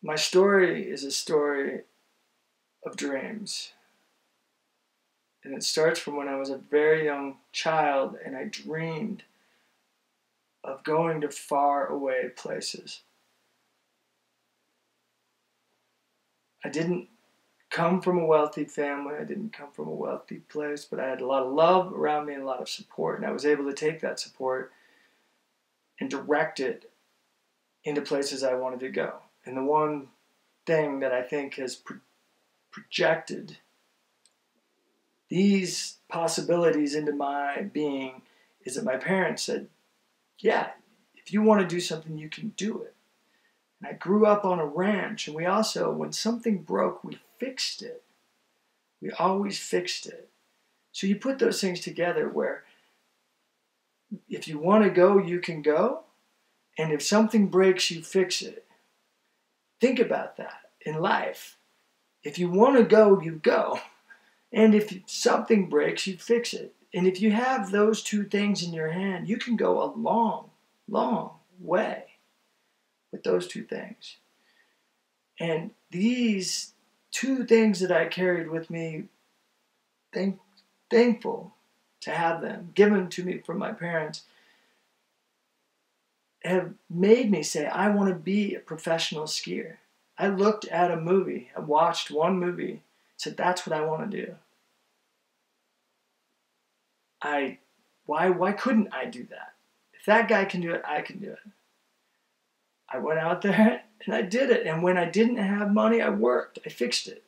My story is a story of dreams. And it starts from when I was a very young child and I dreamed of going to far away places. I didn't come from a wealthy family. I didn't come from a wealthy place, but I had a lot of love around me and a lot of support. And I was able to take that support and direct it into places I wanted to go. And the one thing that I think has projected these possibilities into my being is that my parents said, yeah, if you want to do something, you can do it. And I grew up on a ranch, and we also, when something broke, we fixed it. We always fixed it. So you put those things together where if you want to go, you can go. And if something breaks, you fix it. Think about that in life. If you want to go, you go. And if something breaks, you fix it. And if you have those two things in your hand, you can go a long, long way with those two things. And these two things that I carried with me, thankful to have them given to me from my parents, have made me say, I want to be a professional skier. I looked at a movie, I watched one movie, said, that's what I want to do. Why couldn't I do that? If that guy can do it, I can do it. I went out there and I did it. And when I didn't have money, I worked. I fixed it.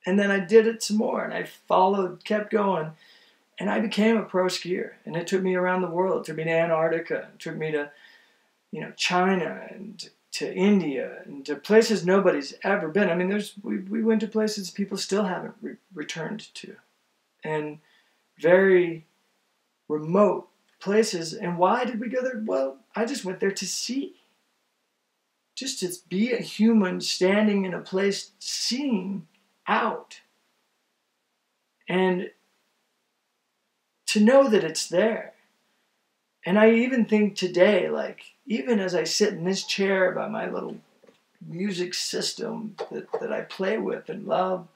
And then I did it some more. And I followed, kept going. And I became a pro skier. And it took me around the world. It took me to Antarctica. It took me to, China and to India and to places nobody's ever been. I mean, we went to places people still haven't returned to. And very remote places. And why did we go there? Well, I just went there to see. Just to be a human standing in a place seeing out. And to know that it's there. And I even think today, even as I sit in this chair by my little music system that I play with and love,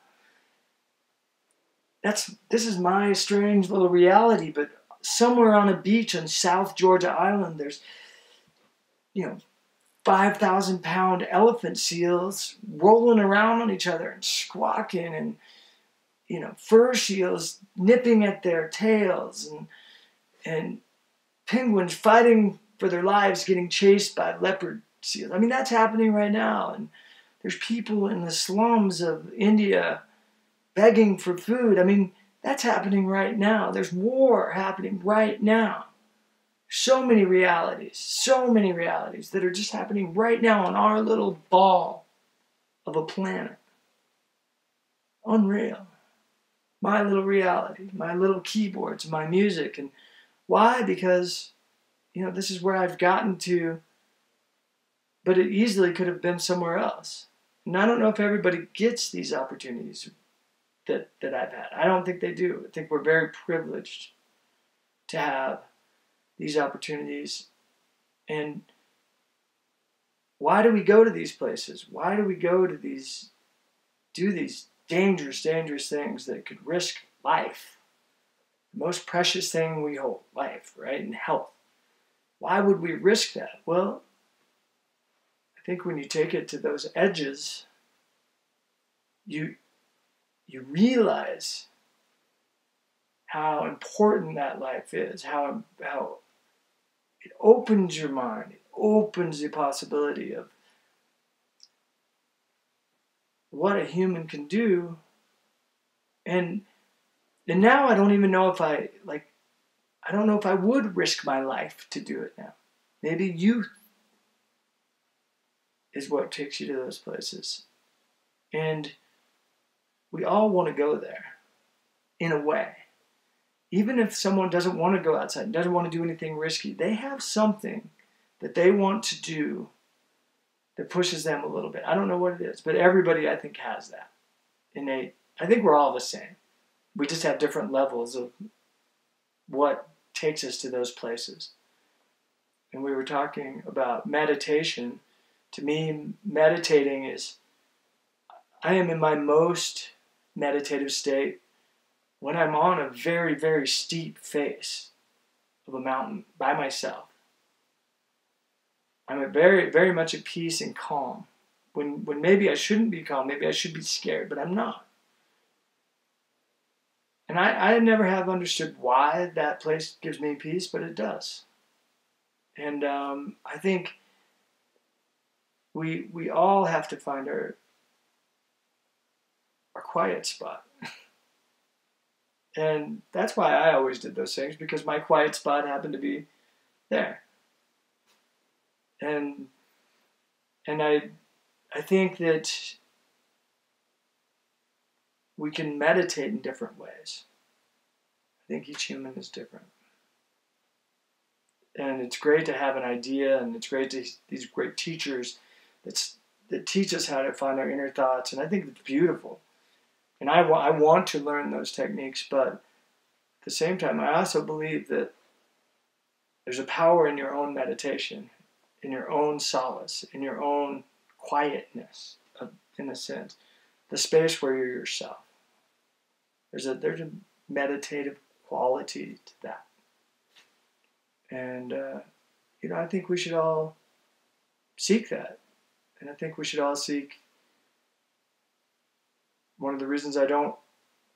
this is my strange little reality, but somewhere on a beach on South Georgia Island, there's, 5,000-pound elephant seals rolling around on each other and squawking, and, fur seals nipping at their tails, and penguins fighting for their lives getting chased by leopard seals. I mean, that's happening right now. And there's people in the slums of India begging for food. I mean, that's happening right now. There's war happening right now. So many realities that are just happening right now on our little ball of a planet. Unreal. My little reality, my little keyboards, my music. And why? Because, this is where I've gotten to, but it easily could have been somewhere else. And I don't know if everybody gets these opportunities that I've had. I don't think they do. I think we're very privileged to have these opportunities. And why do we go to these places? Why do we go to do these dangerous things that could risk life? The most precious thing we hold, life, right? And health. Why would we risk that? Well, I think when you take it to those edges, you realize how important that life is, how it opens your mind, it opens the possibility of what a human can do. And now I don't even know if I don't know if I would risk my life to do it now. Maybe youth is what takes you to those places. And we all want to go there, in a way. Even if someone doesn't want to go outside, doesn't want to do anything risky, they have something that they want to do that pushes them a little bit. I don't know what it is, but everybody, I think, has that innate. I think we're all the same. We just have different levels of what takes us to those places. And we were talking about meditation, To me, meditating is, I am in my most meditative state when I'm on a very, very steep face of a mountain by myself. I'm very, very much at peace and calm. When maybe I shouldn't be calm, maybe I should be scared, but I'm not. And I never have understood why that place gives me peace, but it does. And I think we all have to find our quiet spot. And that's why I always did those things, because my quiet spot happened to be there. And I think that we can meditate in different ways. I think each human is different. And it's great to have an idea, and it's great to these great teachers that teach us how to find our inner thoughts, and I think it's beautiful. And I want to learn those techniques, but at the same time, I also believe that there's a power in your own meditation, in your own solace, in your own quietness, in a sense, the space where you're yourself. There's a meditative quality to that. And, I think we should all seek that. And I think we should all seek. One of the reasons I don't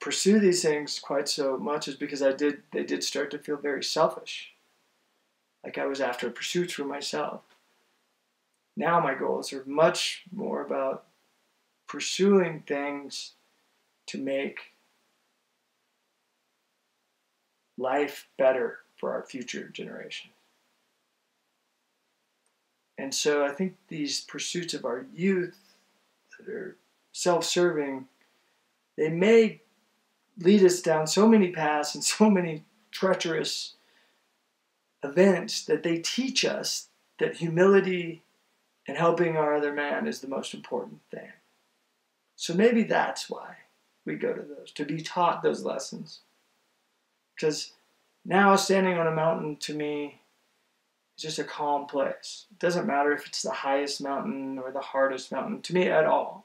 pursue these things quite so much is because they did start to feel very selfish. Like I was after pursuits for myself. Now my goals are much more about pursuing things to make life better for our future generations. And so I think these pursuits of our youth that are self-serving, they may lead us down so many paths and so many treacherous events that they teach us that humility and helping our other man is the most important thing. So maybe that's why we go to those, to be taught those lessons. Because now standing on a mountain to me is just a calm place. It doesn't matter if it's the highest mountain or the hardest mountain, to me at all.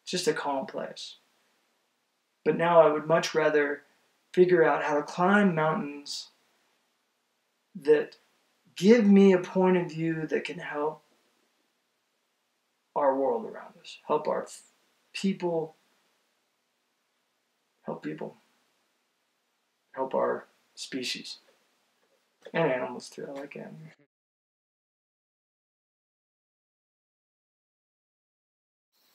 It's just a calm place. But now I would much rather figure out how to climb mountains that give me a point of view that can help our world around us, help our people, help our species, and animals too. I like animals.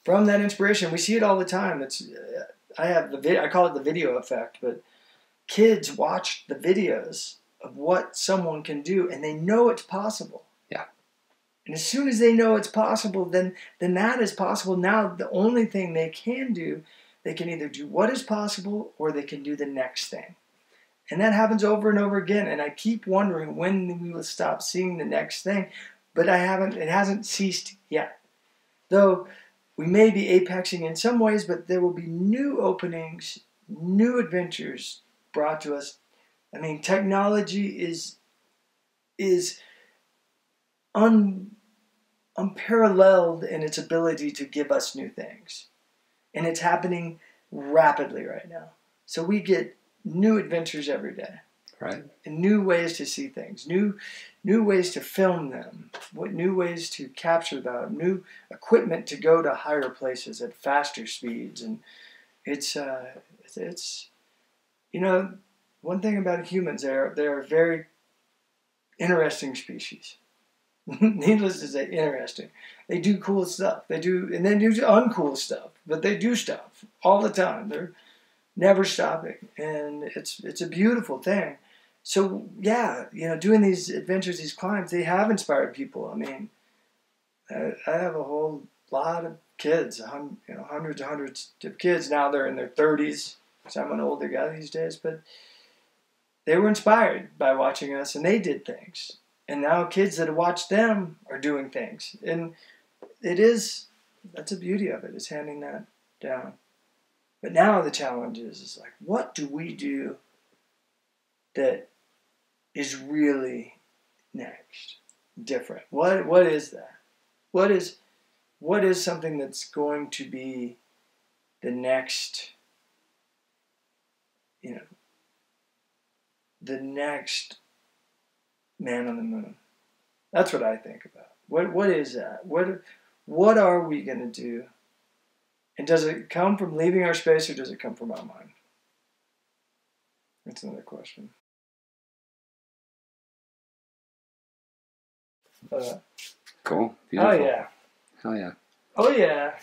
From that inspiration, we see it all the time. I call it the video effect, but kids watch the videos of what someone can do, and they know it's possible. Yeah. And as soon as they know it's possible, then that is possible. Now the only thing they can do, they can either do what is possible or they can do the next thing. And that happens over and over again. And I keep wondering when we will stop seeing the next thing, but it hasn't ceased yet. Though we may be apexing in some ways, but there will be new openings, new adventures brought to us. I mean, technology is unparalleled in its ability to give us new things. And it's happening rapidly right now. So we get new adventures every day. Right. And new ways to see things, new ways to film them, new ways to capture them, new equipment to go to higher places at faster speeds. And it's one thing about humans, they're a very interesting species. Needless to say, interesting. They do cool stuff. They do uncool stuff, but they do stuff all the time. They're never stopping, and it's a beautiful thing. So yeah, doing these adventures, these climbs, they have inspired people. I mean, I have a whole lot of kids, hundreds and hundreds of kids. Now they're in their 30s, because I'm an older guy these days, but they were inspired by watching us, and they did things. And now kids that watch them are doing things. And that's the beauty of it, is handing that down. But now the challenge is like, what do we do that is really next, different? What is that? What is something that's going to be the next, the next man on the moon? That's what I think about. What is that? What are we going to do? And does it come from leaving our space, or does it come from our mind? That's another question. Cool. Beautiful. Oh yeah. Hell yeah. Oh yeah.